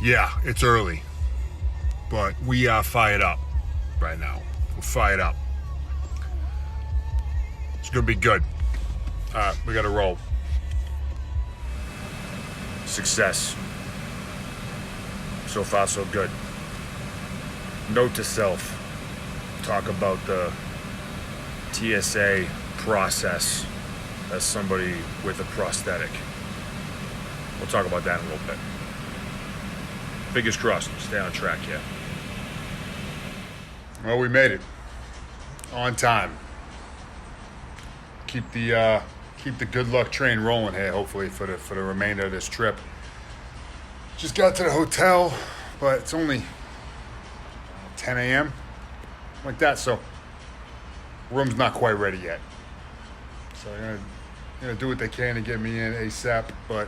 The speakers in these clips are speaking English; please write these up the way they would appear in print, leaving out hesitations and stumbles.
Yeah, it's early, but we are fired up right now. We're fired up. It's gonna be good. We gotta roll. Success. So far, so good. Note to self. Talk about the TSA process as somebody with a prosthetic. We'll talk about that in a little bit. Fingers crossed. Stay on track here. Well, we made it. On time. Keep the good luck train rolling here, hopefully, for the remainder of this trip. Just got to the hotel, but it's only 10 a.m. like that, so room's not quite ready yet. So they're gonna do what they can to get me in ASAP, but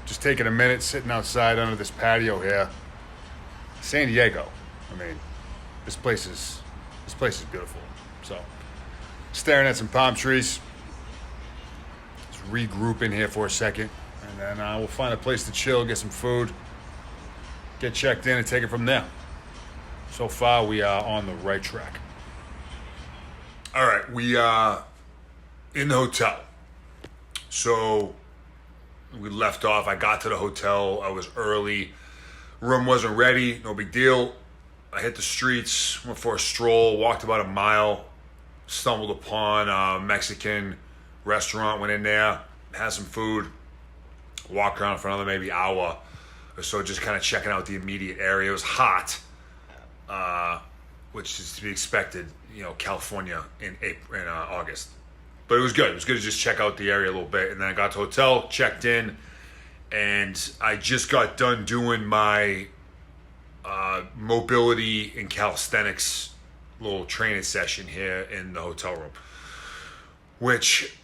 just taking a minute, sitting outside under this patio here. San Diego. I mean, this place is beautiful. So, staring at some palm trees. Just regroup in here for a second, and then we'll find a place to chill, get some food, get checked in, and take it from there. So far, we are on the right track. All right, we are in the hotel. So we left off. I got to the hotel. I was early. Room wasn't ready. No big deal. I hit the streets, went for a stroll, walked about a mile, stumbled upon a Mexican restaurant, went in there, had some food, walked around for another maybe hour or so, just kind of checking out the immediate area. It was hot, which is to be expected, California in August. But it was good. It was good to just check out the area a little bit. And then I got to the hotel, checked in, and I just got done doing my mobility and calisthenics little training session here in the hotel room, which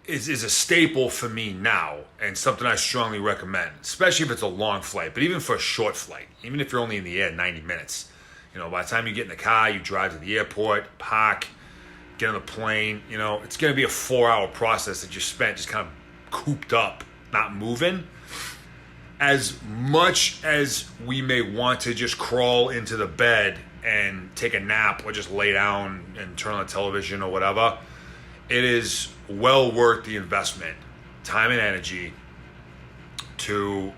is a staple for me now and something I strongly recommend, especially if it's a long flight, but even for a short flight, even if you're only in the air 90 minutes. By the time you get in the car, you drive to the airport, park, get on the plane, it's going to be a 4-hour process that you spent just kind of cooped up, not moving. As much as we may want to just crawl into the bed and take a nap or just lay down and turn on the television or whatever, it is well worth the investment, time and energy, to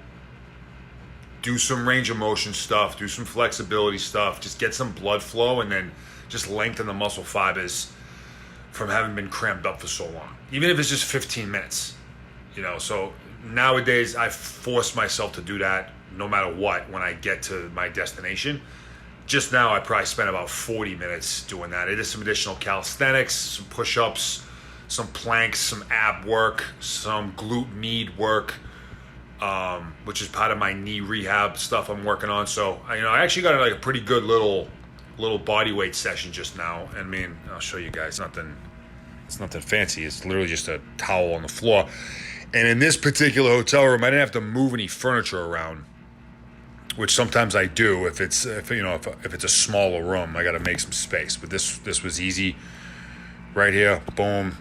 do some range of motion stuff, do some flexibility stuff, just get some blood flow, and then just lengthen the muscle fibers from having been cramped up for so long. Even if it's just 15 minutes, so nowadays I force myself to do that no matter what when I get to my destination. Just now I probably spent about 40 minutes doing that. I did some additional calisthenics, some push-ups, some planks, some ab work, some glute med work, which is part of my knee rehab stuff I'm working on. So I actually got like a pretty good little body weight session just now. I mean, I'll show you guys. It's nothing fancy. It's literally just a towel on the floor. And in this particular hotel room, I didn't have to move any furniture around, which sometimes I do if it's a smaller room. I got to make some space. But this was easy, right here. Boom,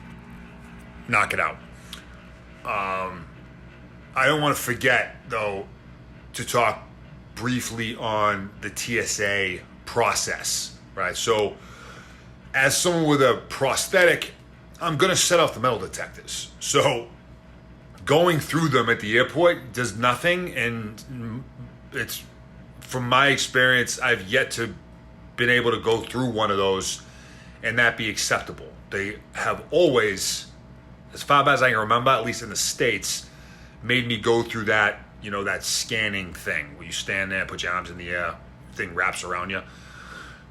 knock it out. I don't want to forget though to talk briefly on the TSA process, right? So, as someone with a prosthetic, I'm going to set off the metal detectors. So, going through them at the airport does nothing, and it's, from my experience, I've yet to been able to go through one of those and that be acceptable. They have always, as far as I can remember, at least in the States, made me go through that, that scanning thing where you stand there, put your arms in the air, thing wraps around you.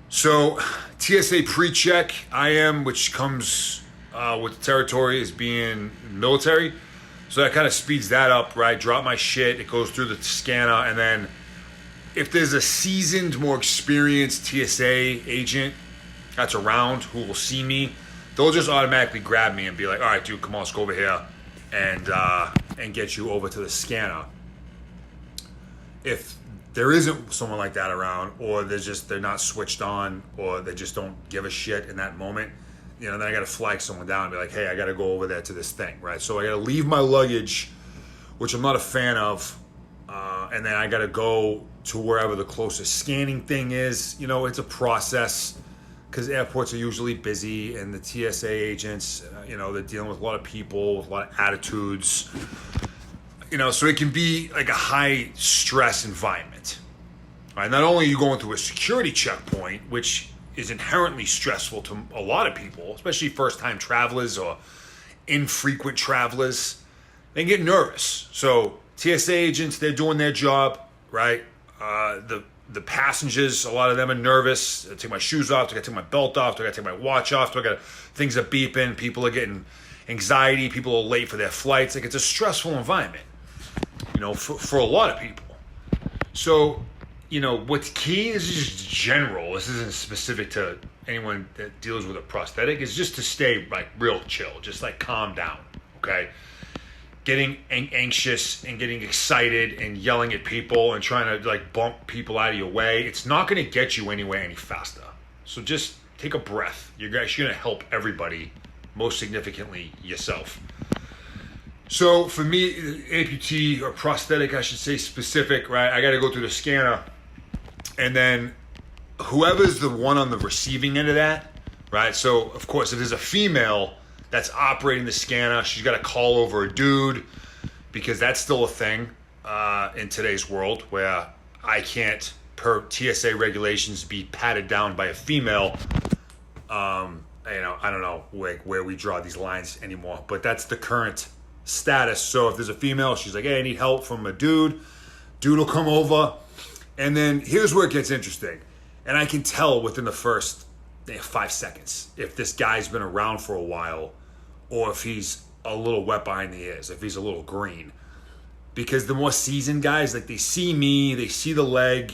So, TSA pre-check, which comes with the territory as being military. So that kind of speeds that up, right? Drop my shit, it goes through the scanner, and then if there's a seasoned, more experienced TSA agent that's around who will see me, they'll just automatically grab me and be like, all right, dude, come on, let's go over here and get you over to the scanner. If there isn't someone like that around, or they're not switched on, or they just don't give a shit in that moment, then I got to flag someone down and be like, hey, I got to go over there to this thing, right? So I got to leave my luggage, which I'm not a fan of, and then I got to go to wherever the closest scanning thing is. It's a process because airports are usually busy, and the TSA agents, they're dealing with a lot of people with a lot of attitudes. So it can be like a high stress environment. Right? Not only are you going through a security checkpoint, which is inherently stressful to a lot of people, especially first-time travelers or infrequent travelers, they get nervous. So TSA agents, they're doing their job, right? The passengers, a lot of them are nervous. I take my shoes off, I gotta take my belt off, I gotta take my watch off, things are beeping, people are getting anxiety, people are late for their flights. Like, it's a stressful environment, for a lot of people. So, what's key is just general. This isn't specific to anyone that deals with a prosthetic. Is just to stay like real chill, just like calm down, okay? Getting anxious and getting excited and yelling at people and trying to like bump people out of your way, it's not going to get you anywhere any faster. So just take a breath. You're actually going to help everybody, most significantly yourself. So for me, amputee or prosthetic, I should say specific, right? I got to go through the scanner, and then whoever's the one on the receiving end of that, right? So of course, if there's a female that's operating the scanner, she's got to call over a dude, because that's still a thing in today's world where I can't, per TSA regulations, be patted down by a female. I don't know where we draw these lines anymore, but that's the current status. So if there's a female, she's like, hey, I need help from a dude. Dude will come over, and then here's where it gets interesting. And I can tell within the first 5 seconds if this guy's been around for a while, or if he's a little wet behind the ears, if he's a little green. Because the more seasoned guys, like, they see me, they see the leg,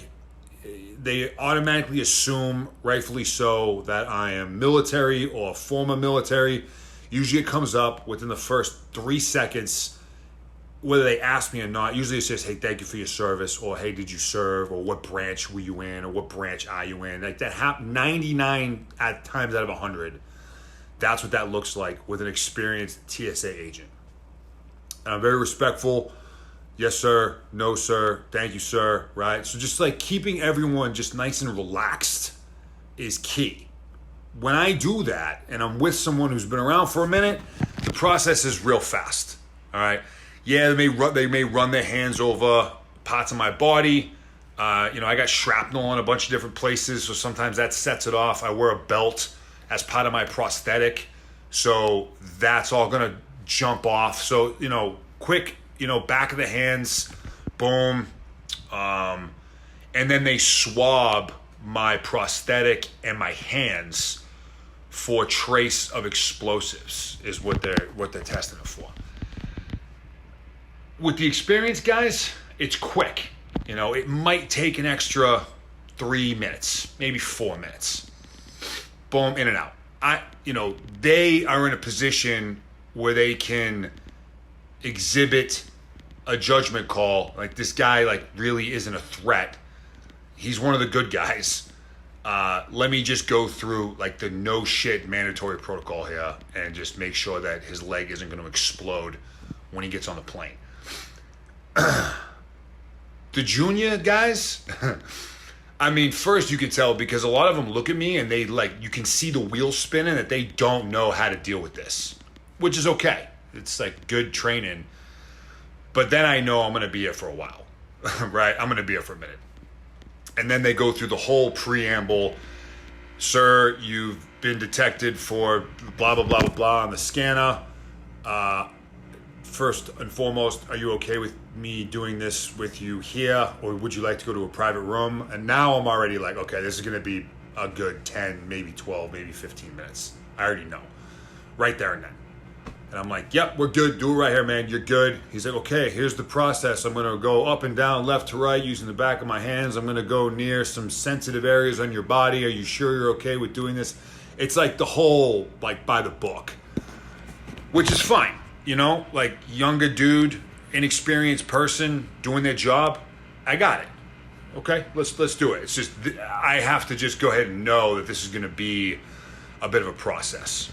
they automatically assume, rightfully so, that I am military or former military. Usually it comes up within the first 3 seconds, whether they ask me or not. Usually it says, hey, thank you for your service, or hey, did you serve, or what branch were you in, or what branch are you in. Like, that happens 99 times out of 100. That's what that looks like with an experienced TSA agent. And I'm very respectful. Yes, sir. No, sir. Thank you, sir. Right? So just like keeping everyone just nice and relaxed is key. When I do that and I'm with someone who's been around for a minute, the process is real fast. All right? Yeah, they may run their hands over parts of my body. I got shrapnel in a bunch of different places, so sometimes that sets it off. I wear a belt as part of my prosthetic, so that's all gonna jump off. So, quick, back of the hands, boom. And then they swab my prosthetic and my hands for trace of explosives is what they're testing it for. With the experienced guys, it's quick. It might take an extra 3 minutes, maybe 4 minutes. Boom, in and out. They are in a position where they can exhibit a judgment call. Like, this guy, really isn't a threat. He's one of the good guys. Let me just go through, the no shit mandatory protocol here and just make sure that his leg isn't going to explode when he gets on the plane. The junior guys... first you can tell, because a lot of them look at me and they you can see the wheels spinning, that they don't know how to deal with this, which is okay. It's good training. But then I know I'm going to be here for a while, right? I'm going to be here for a minute. And then they go through the whole preamble. Sir, you've been detected for blah, blah, blah, blah, blah on the scanner. First and foremost, are you okay with me doing this with you here, or would you like to go to a private room? And now I'm already okay, this is going to be a good 10, maybe 12, maybe 15 minutes. I already know. Right there and then. And I'm like, yep, we're good. Do it right here, man. You're good. He's like, okay, here's the process. I'm going to go up and down, left to right, using the back of my hands. I'm going to go near some sensitive areas on your body. Are you sure you're okay with doing this? It's the whole, by the book, which is fine. Younger dude, inexperienced person doing their job. I got it. Okay, let's do it. It's just, I have to just go ahead and know that this is going to be a bit of a process.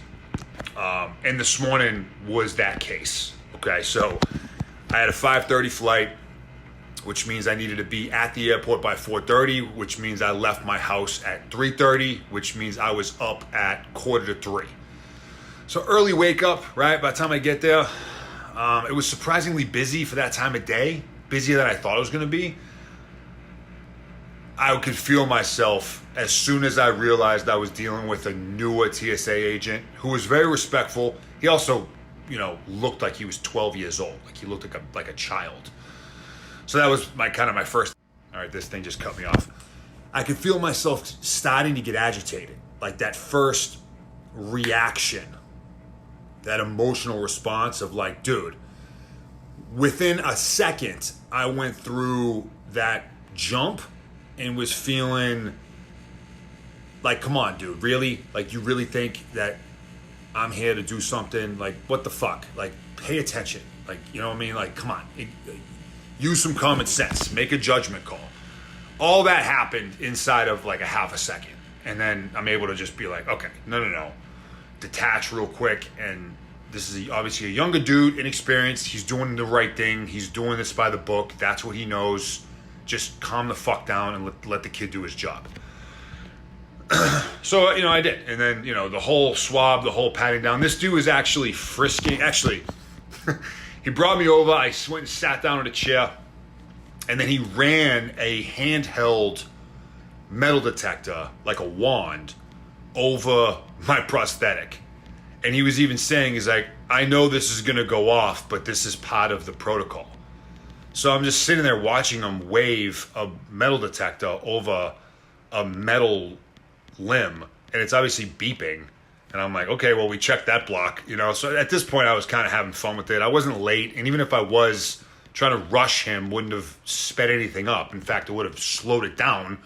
And this morning was that case. Okay, so I had a 5:30 flight. which means I needed to be at the airport by 4:30, which means I left my house at 3:30, which means I was up at 2:45. So early wake up, right? By the time I get there, it was surprisingly busy for that time of day, busier than I thought it was going to be. I could feel myself as soon as I realized I was dealing with a newer TSA agent who was very respectful. He also, looked like he was 12 years old. Like he looked like a child. So that was my first. All right, this thing just cut me off. I could feel myself starting to get agitated. Like that first reaction, that emotional response of like, dude, within a second, I went through that jump and was feeling like, come on, dude, really? Like, you really think that I'm here to do something? Like, what the fuck? Like, pay attention. Like, you know what I mean? Like, come on. Use some common sense. Make a judgment call. All that happened inside of like a half a second. And then I'm able to just be like, okay, no. Detach real quick. And this is obviously a younger dude, inexperienced. He's doing the right thing. He's doing this by the book. That's what he knows. Just calm the fuck down and let the kid do his job. So, I did. And then, the whole swab, the whole patting down. This dude was actually frisking. Actually, he brought me over. I went and sat down in a chair. And then he ran a handheld metal detector, like a wand, over my prosthetic. And he was even saying, he's like, I know this is going to go off, but this is part of the protocol. So I'm just sitting there watching him wave a metal detector over a metal limb, and it's obviously beeping. And I'm like, okay, well, we checked that block, So at this point, I was kind of having fun with it. I wasn't late, and even if I was trying to rush him, wouldn't have sped anything up. In fact, it would have slowed it down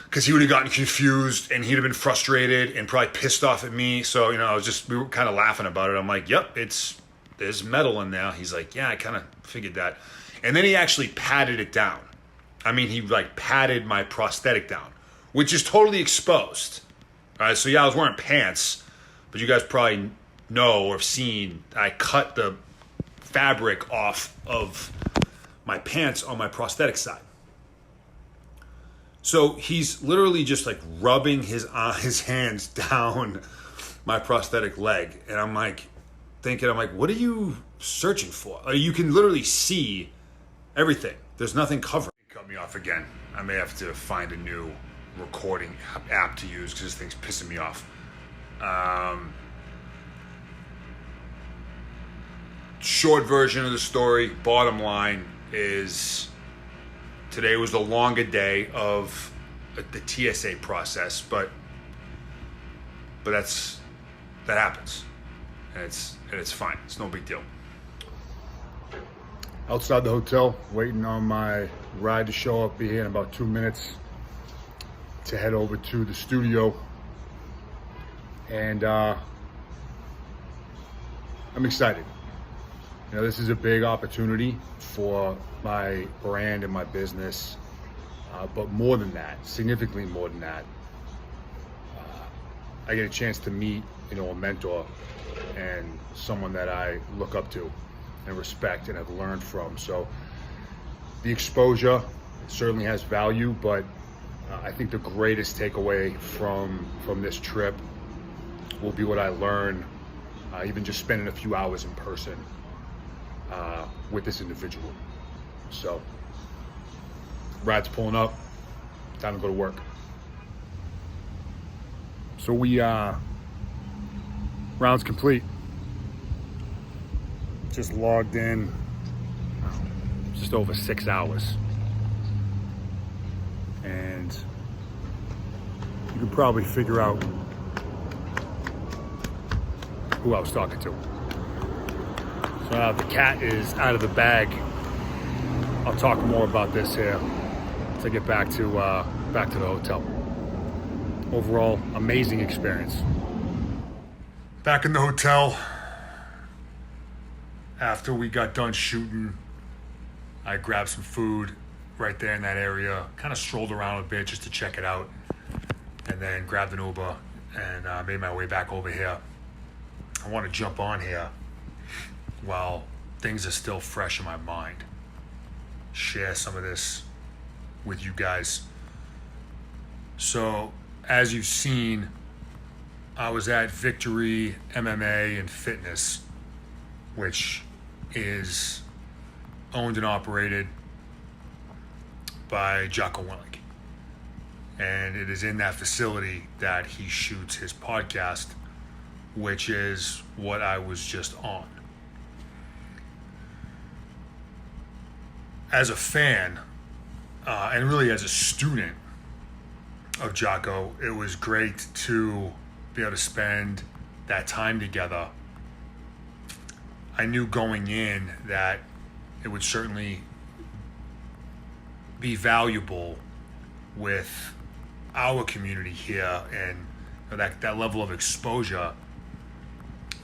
because he would have gotten confused, and he'd have been frustrated and probably pissed off at me. So, we were kind of laughing about it. I'm like, yep, there's metal in there. He's like, yeah, I kind of figured that. And then he actually patted it down. I mean, he like patted my prosthetic down, which is totally exposed. All right, so yeah, I was wearing pants, but you guys probably know or have seen I cut the fabric off of my pants on my prosthetic side. So he's literally just like rubbing his hands down my prosthetic leg. And I'm like, what are you searching for? You can literally see everything. There's nothing covering. Cut me off again. I may have to find a new recording app to use because this thing's pissing me off. Short version of the story, bottom line is today was the longer day of the TSA process, but that happens, and it's fine. It's no big deal. Outside the hotel, waiting on my ride to show up. Be here in about 2 minutes to head over to the studio, and I'm excited. This is a big opportunity for my brand and my business, but more than that, significantly more than that, I get a chance to meet, a mentor and someone that I look up to and respect and have learned from. So the exposure certainly has value, but I think the greatest takeaway from this trip will be what I learn, even just spending a few hours in person with this individual. So ride's pulling up, time to go to work. So we round's complete. Just logged in just over 6 hours, and you can probably figure out who I was talking to. So now the cat is out of the bag. I'll talk more about this here as I get back to the hotel. Overall, amazing experience. Back in the hotel. After we got done shooting, I grabbed some food right there in that area, kind of strolled around a bit just to check it out, and then grabbed an Uber and made my way back over here. I want to jump on here while things are still fresh in my mind. share some of this with you guys. So, as you've seen, I was at Victory MMA and Fitness, which is owned and operated by Jocko Willink. And it is in that facility that he shoots his podcast, which is what I was just on. As a fan, and really as a student of Jocko, it was great to be able to spend that time together. I knew going in that it would certainly be valuable with our community here, and that level of exposure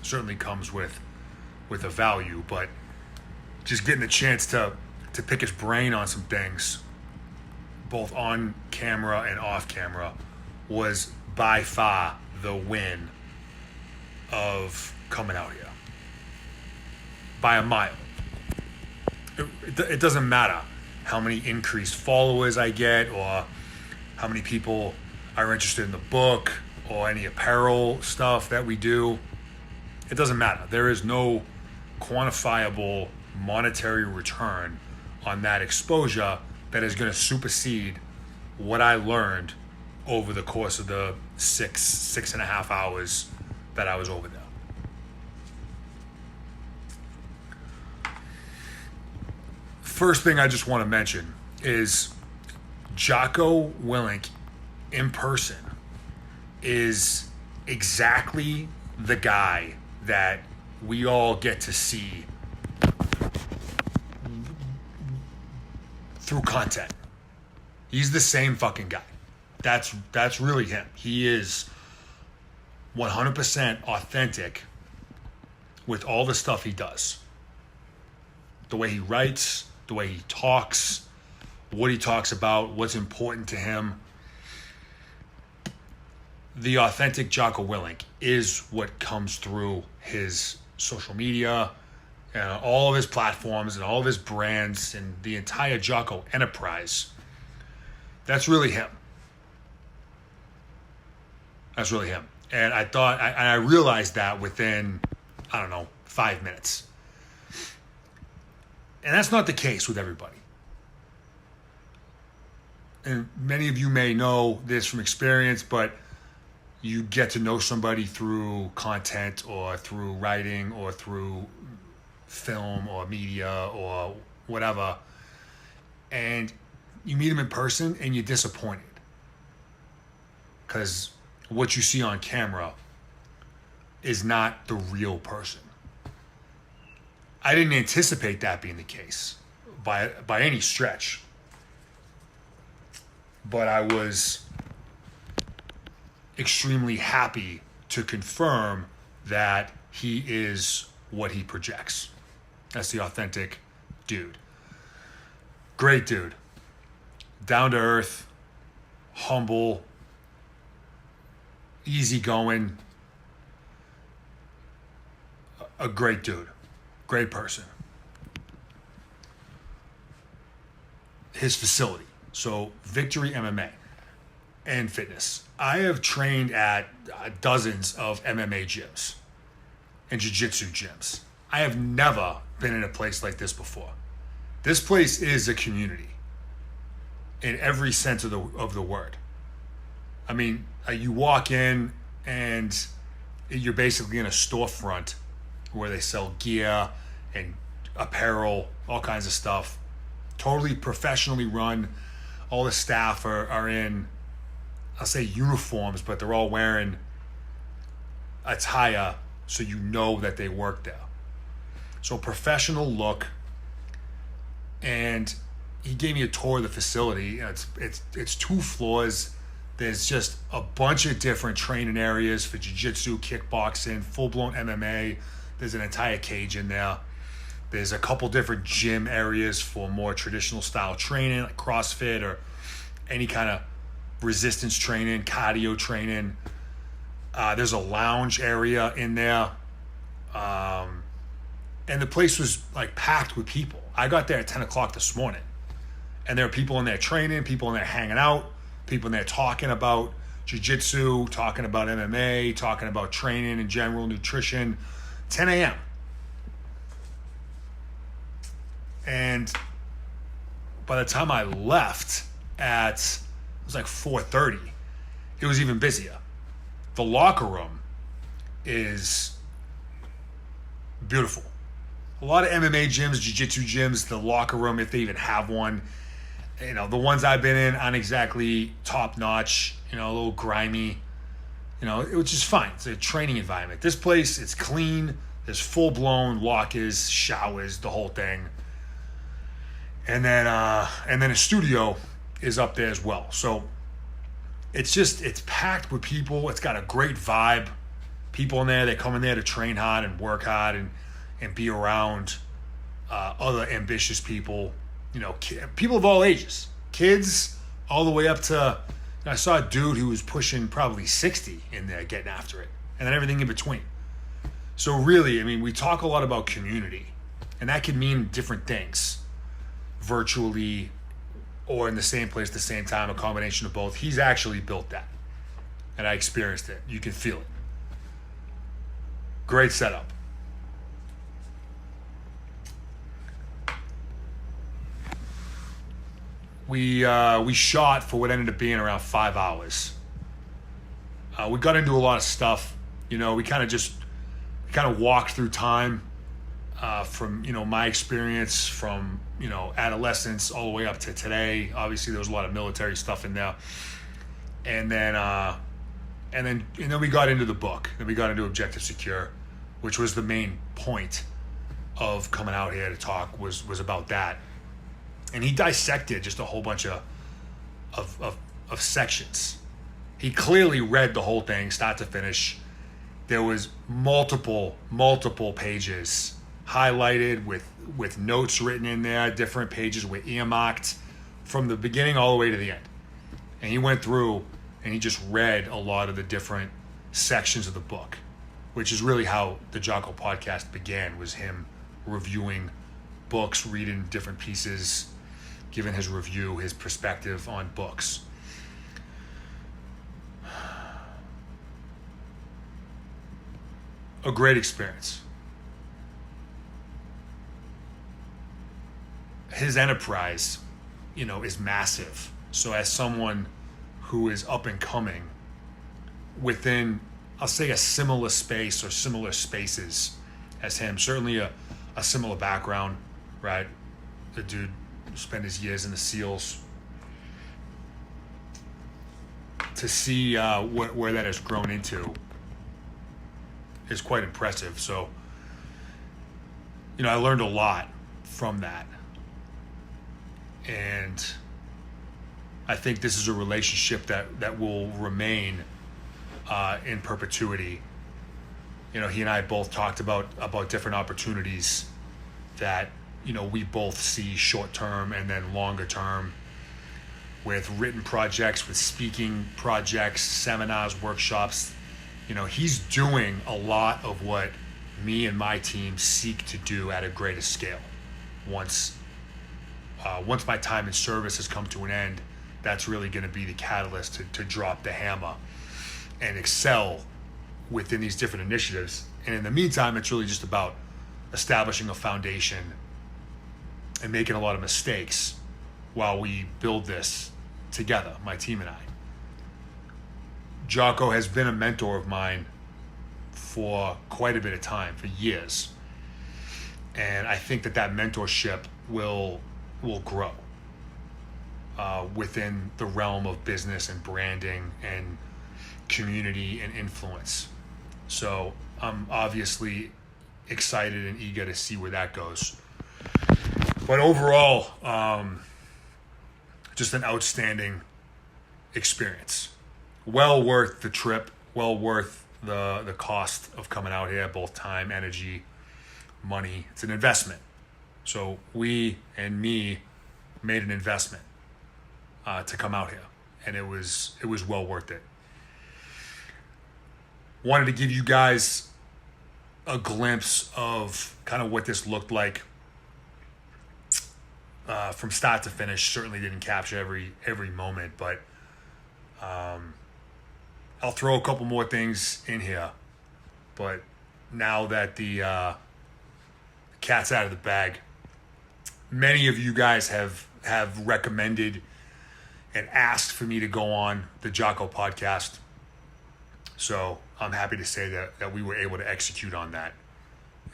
certainly comes with a value. But just getting the chance to pick his brain on some things, both on camera and off camera, was by far the win of coming out here. By a mile. It doesn't matter how many increased followers I get, or how many people are interested in the book, or any apparel stuff that we do. It doesn't matter. There is no quantifiable monetary return on that exposure that is going to supersede what I learned over the course of the six and a half hours that I was over there. First thing I just want to mention is Jocko Willink in person is exactly the guy that we all get to see through content. He's the same fucking guy. That's really him. He is 100% authentic with all the stuff he does. The way he writes, the way he talks, what he talks about, what's important to him. The authentic Jocko Willink is what comes through his social media, all of his platforms and all of his brands and the entire Jocko enterprise. That's really him. That's really him. And I realized that within, 5 minutes. And that's not the case with everybody. And many of you may know this from experience, but you get to know somebody through content or through writing or through film or media or whatever. And you meet them in person and you're disappointed. Because what you see on camera is not the real person. I didn't anticipate that being the case by any stretch. But I was extremely happy to confirm that he is what he projects. That's the authentic dude. Great dude. Down to earth, humble, easygoing. A great dude. Great person. His facility. So, Victory MMA and Fitness. I have trained at dozens of MMA gyms and jiu-jitsu gyms. I have never been in a place like this before. This place is a community in every sense of the word. I mean, you walk in and you're basically in a storefront where they sell gear and apparel, all kinds of stuff. Totally professionally run. All the staff are in, I'll say uniforms, but they're all wearing attire so you know that they work there. So professional look. And he gave me a tour of the facility. It's 2 floors. There's just a bunch of different training areas for jiu-jitsu, kickboxing, full-blown MMA. There's an entire cage in there. There's a couple different gym areas for more traditional style training, like CrossFit or any kind of resistance training, cardio training. There's a lounge area in there. And the place was like packed with people. I got there at 10 o'clock this morning. And there are people in there training, people in there hanging out, people in there talking about jiu-jitsu, talking about MMA, talking about training in general, nutrition. 10 a.m. And by the time I left it was like 4:30, it was even busier. The locker room is beautiful. A lot of MMA gyms, jiu-jitsu gyms, the locker room, if they even have one, the ones I've been in aren't exactly top-notch, a little grimy. It was just fine. It's a training environment. This place, it's clean. There's full-blown lockers, showers, the whole thing. And then a studio is up there as well. So it's packed with people. It's got a great vibe. People in there, they come in there to train hard and work hard and be around other ambitious people, people of all ages, kids all the way up to, I saw a dude who was pushing probably 60 in there getting after it, and then everything in between. So really, we talk a lot about community, and that could mean different things, virtually or in the same place at the same time, a combination of both. He's actually built that, and I experienced it. You can feel it. Great setup. We shot for what ended up being around 5 hours. We got into a lot of stuff. We kind of walked through time from my experience from adolescence all the way up to today. Obviously, there was a lot of military stuff in there, and then we got into the book. Then we got into Objective Secure, which was the main point of coming out here to talk. Was about that. And he dissected just a whole bunch of sections. He clearly read the whole thing, start to finish. There was multiple pages highlighted with notes written in there. Different pages were earmarked from the beginning all the way to the end. And he went through and he just read a lot of the different sections of the book, which is really how the Jocko Podcast began, was him reviewing books, reading different pieces, giving his review, his perspective on books. A great experience. His enterprise, is massive. So as someone who is up and coming within, I'll say, a similar space or similar spaces as him, certainly a similar background, right? The dude spent his years in the SEALs. To see where that has grown into is quite impressive. So, I learned a lot from that. And I think this is a relationship that will remain in perpetuity. He and I both talked about different opportunities that we both see short term and then longer term, with written projects, with speaking projects, seminars, workshops. He's doing a lot of what me and my team seek to do at a greater scale. Once my time in service has come to an end, that's really going to be the catalyst to drop the hammer and excel within these different initiatives. And in the meantime, it's really just about establishing a foundation and making a lot of mistakes while we build this together, my team and I. Jocko has been a mentor of mine for quite a bit of time, for years. And I think that mentorship will grow within the realm of business and branding and community and influence. So I'm obviously excited and eager to see where that goes. But overall, just an outstanding experience. Well worth the trip, well worth the cost of coming out here, both time, energy, money. It's an investment. So we and me made an investment to come out here, and it was well worth it. Wanted to give you guys a glimpse of kind of what this looked like from start to finish. Certainly didn't capture every moment, but I'll throw a couple more things in here. But now that the cat's out of the bag, many of you guys have recommended and asked for me to go on the Jocko Podcast. So I'm happy to say that we were able to execute on that.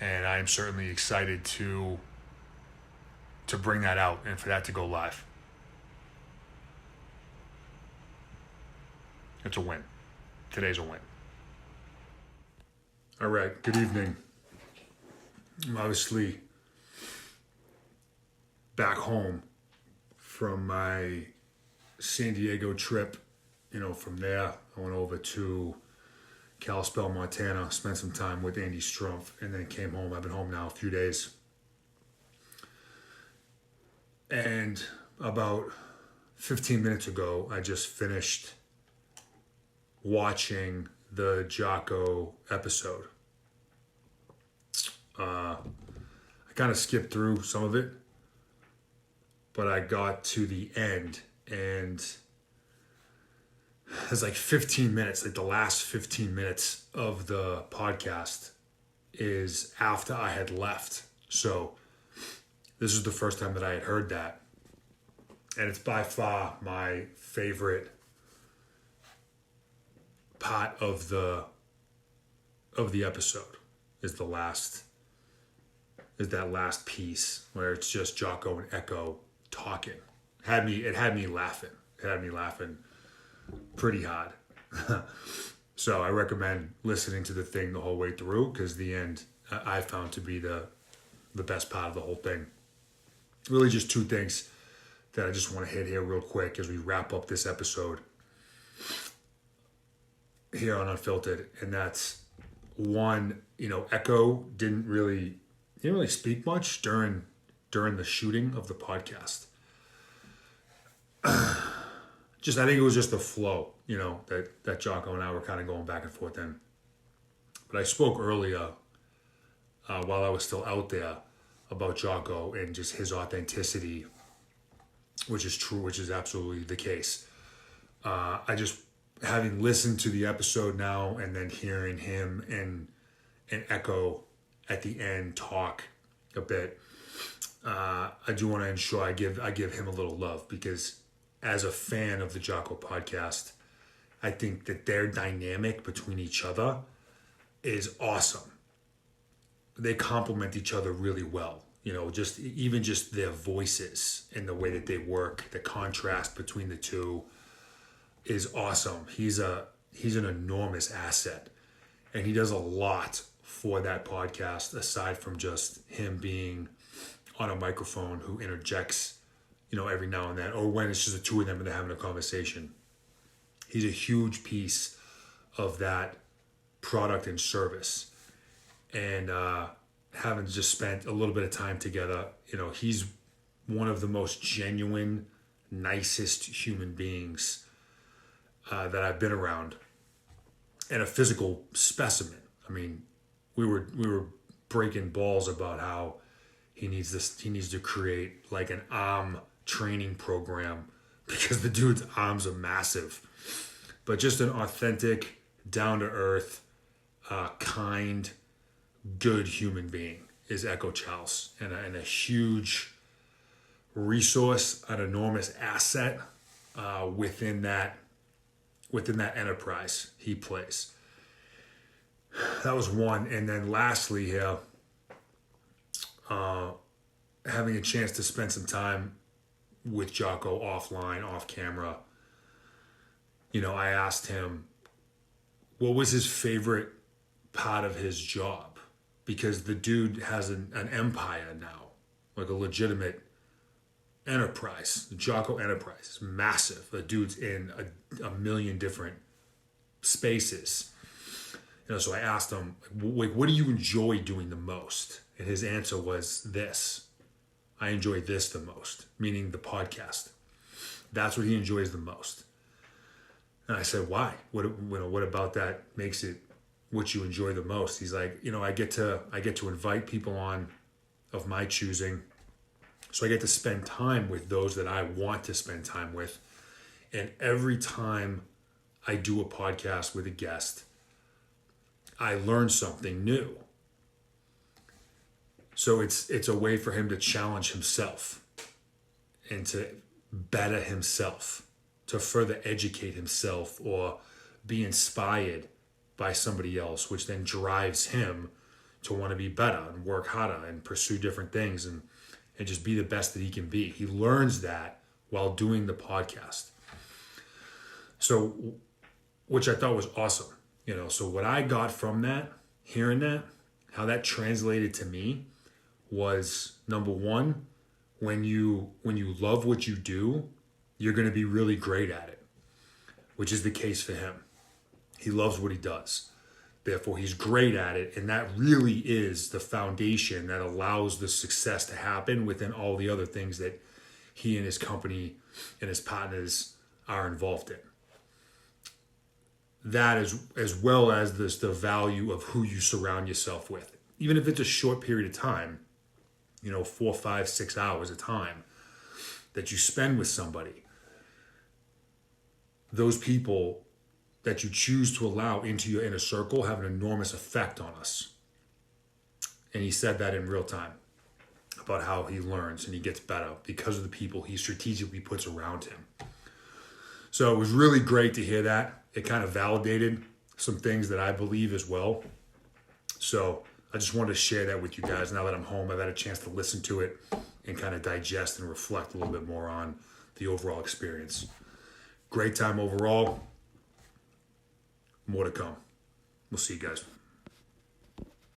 And I am certainly excited to bring that out and for that to go live. It's a win. Today's a win. All right, good evening. I'm obviously back home from my San Diego trip. From there, I went over to Kalispell, Montana, spent some time with Andy Strumpf, and then came home. I've been home now a few days. And about 15 minutes ago, I just finished watching the Jocko episode. I kind of skipped through some of it, but I got to the end, and it's like 15 minutes, like the last 15 minutes of the podcast is after I had left. So this is the first time that I had heard that. And it's by far my favorite part of the episode is that last piece where it's just Jocko and Echo talking. It had me laughing. It had me laughing pretty hard. So I recommend listening to the thing the whole way through, because the end I found to be the best part of the whole thing. Really just two things that I just want to hit here real quick as we wrap up this episode here on Unfiltered. And that's one, Echo didn't really speak much during the shooting of the podcast. I think it was just the flow, that Jocko and I were kind of going back and forth in. But I spoke earlier, while I was still out there, about Jocko and just his authenticity, which is true, which is absolutely the case. Having listened to the episode now and then hearing him and Echo at the end talk a bit, I do want to ensure I give him a little love, because as a fan of the Jocko Podcast, I think that their dynamic between each other is awesome. They complement each other really well. Just their voices and the way that they work, the contrast between the two is awesome. He's an enormous asset, and he does a lot for that podcast aside from just him being on a microphone who interjects, every now and then, or when it's just the two of them and they're having a conversation. He's a huge piece of that product and service. And having just spent a little bit of time together, he's one of the most genuine, nicest human beings that I've been around, and a physical specimen. I mean, we were breaking balls about how he needs to create like an arm training program, because the dude's arms are massive. But just an authentic, down-to-earth, kind, good human being is Echo Charles, and a huge resource, an enormous asset within that enterprise he plays. That was one. And then lastly here, having a chance to spend some time with Jocko offline, off camera, I asked him what was his favorite part of his job, because the dude has an empire now, like a legitimate enterprise. The Jocko enterprise is massive. The dude's in a million different spaces. So I asked him, like, what do you enjoy doing the most? And his answer was this: I enjoy this the most, meaning the podcast. That's what he enjoys the most. And I said, why? What about that makes it what you enjoy the most? He's like, I get to invite people on of my choosing So I get to spend time with those that I want to spend time with. And every time I do a podcast with a guest, I learn something new. So it's a way for him to challenge himself and to better himself, to further educate himself or be inspired by somebody else, which then drives him to want to be better and work harder and pursue different things and just be the best that he can be. He learns that while doing the podcast. So, which I thought was awesome. So what I got from that, hearing that, how that translated to me was, number one, when you love what you do, you're going to be really great at it, which is the case for him. He loves what he does. Therefore, he's great at it. And that really is the foundation that allows the success to happen within all the other things that he and his company and his partners are involved in. That is, as well as the value of who you surround yourself with. Even if it's a short period of time, 4, 5, 6 hours of time that you spend with somebody, those people that you choose to allow into your inner circle have an enormous effect on us. And he said that in real time about how he learns and he gets better because of the people he strategically puts around him. So it was really great to hear that. It kind of validated some things that I believe as well. So I just wanted to share that with you guys. Now that I'm home, I've had a chance to listen to it and kind of digest and reflect a little bit more on the overall experience. Great time overall. More to come. We'll see you guys.